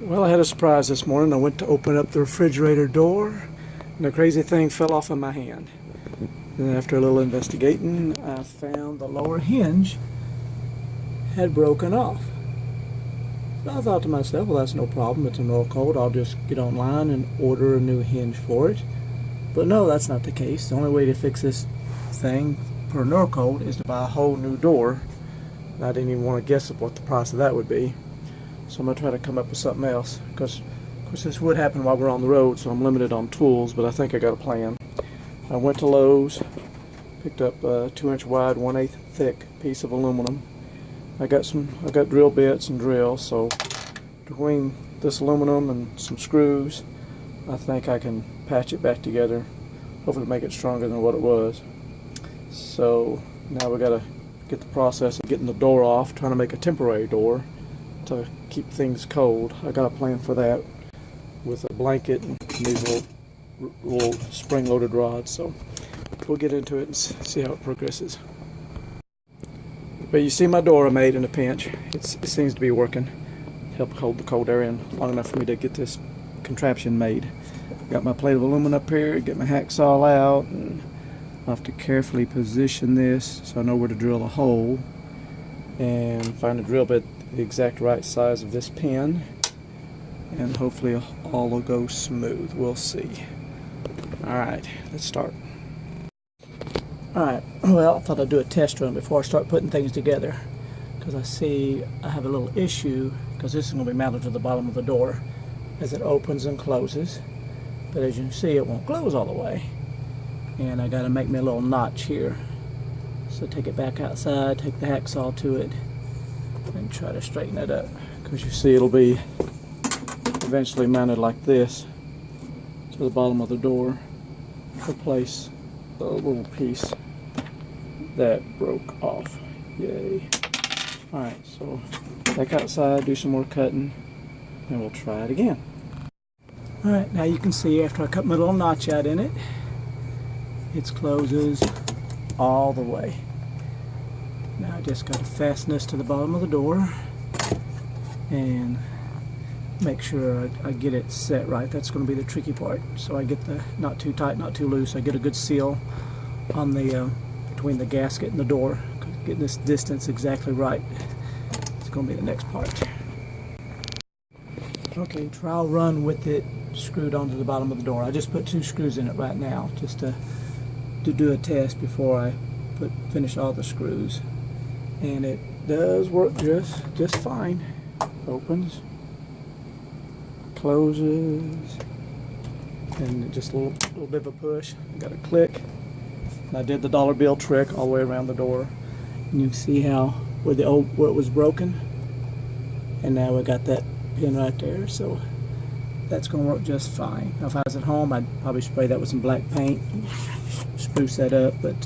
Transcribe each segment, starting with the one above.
Well, I had a surprise this morning. I went to open up the refrigerator door, and the crazy thing fell off in my hand. And after a little investigating, I found the lower hinge had broken off. So I thought to myself, well, that's no problem. It's a Norcold. I'll just get online and order a new hinge for it. But no, that's not the case. The only way to fix this thing per Norcold is to buy a whole new door. And I didn't even want to guess at what the price of that would be. So I'm going to try to come up with something else. Because, of course, this would happen while we're on the road, so I'm limited on tools, but I think I got a plan. I went to Lowe's, picked up a 2-inch wide, 1/8 thick piece of aluminum. I got drill bits and drills, so between this aluminum and some screws, I think I can patch it back together, hopefully make it stronger than what it was. So now we got to get the process of getting the door off, trying to make a temporary door to keep things cold. I got a plan for that with a blanket and these little spring-loaded rods. So we'll get into it and see how it progresses. But you see my door I made in a pinch. It seems to be working. Help hold the cold air in long enough for me to get this contraption made. Got my plate of aluminum up here, get my hacksaw out, and I have to carefully position this so I know where to drill a hole and find a drill bit the exact right size of this pin, and hopefully all will go smooth. We'll see. Alright, let's start. Alright, well, I thought I'd do a test run before I start putting things together, because I see I have a little issue, because this is going to be mounted to the bottom of the door as it opens and closes, but as you can see it won't close all the way, and I got to make me a little notch here. So take it back outside, take the hacksaw to it, and try to straighten it up, because you see it'll be eventually mounted like this to the bottom of the door. Replace the little piece that broke off. Yay. Alright, so back outside, do some more cutting, and we'll try it again. Alright, now you can see after I cut my little notch out in it, it closes all the way. Now I just got to fasten this to the bottom of the door and make sure I get it set right. That's going to be the tricky part. So I get the not too tight, not too loose. I get a good seal on the between the gasket and the door. Getting this distance exactly right. It's going to be the next part. Okay, trial run with it screwed onto the bottom of the door. I just put 2 screws in it right now just to do a test before I finish all the screws. And it does work just fine. Opens, closes, and just a little bit of a push. Got a click. And I did the dollar bill trick all the way around the door. And you can see how where it was broken. And now we got that pin right there. So that's going to work just fine. Now if I was at home, I'd probably spray that with some black paint, spruce that up, but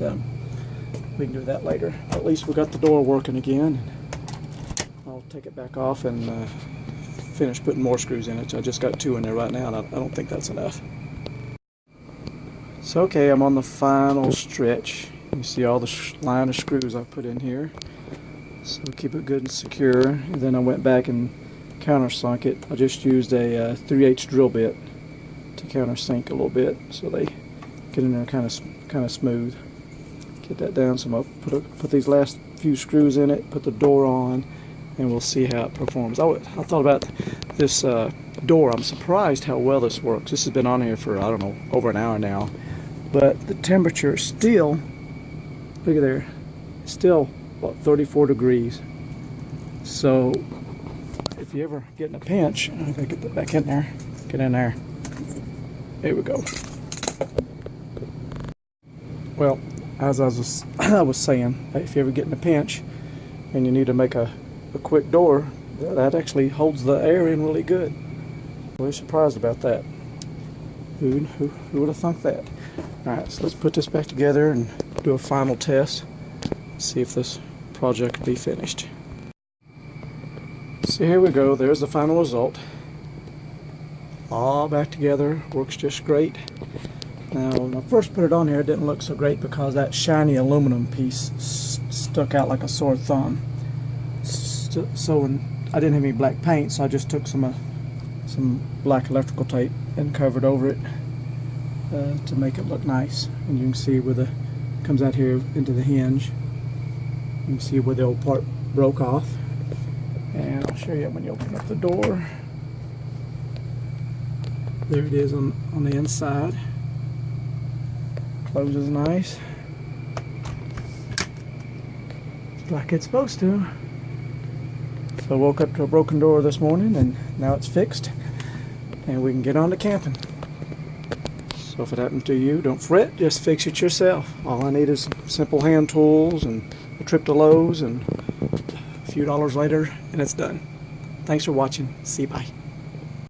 we can do that later. At least we got the door working again. I'll take it back off and finish putting more screws in it. So I just got 2 in there right now, and I don't think that's enough. So okay, I'm on the final stretch. You see all the line of screws I put in here. So keep it good and secure. And then I went back and countersunk it. I just used a 3/8 drill bit to countersink a little bit so they get in there kind of smooth. Get that down, so I'm going to put these last few screws in it, put the door on, and we'll see how it performs. I thought about this door. I'm surprised how well this works. This has been on here for, I don't know, over an hour now. But the temperature is still, look at there, it's still, what, 34 degrees. So if you ever get in a pinch, I'm going to get that back in there. Get in there. There we go. Well, as I was saying, if you ever get in a pinch and you need to make a quick door, that actually holds the air in really good. Really surprised about that. Who would have thunk that? Alright, so let's put this back together and do a final test. See if this project can be finished. So here we go, there's the final result. All back together, works just great. Now, when I first put it on here, it didn't look so great because that shiny aluminum piece stuck out like a sore thumb. So when I didn't have any black paint, so I just took some some black electrical tape and covered over it to make it look nice. And you can see where the comes out here into the hinge. You can see where the old part broke off. And I'll show you when you open up the door. There it is on the inside. Closes nice, like it's supposed to. So I woke up to a broken door this morning, and now it's fixed, and we can get on to camping. So if it happens to you, don't fret, just fix it yourself. All I need is some simple hand tools and a trip to Lowe's, and a few dollars later, and it's done. Thanks for watching. See you, bye.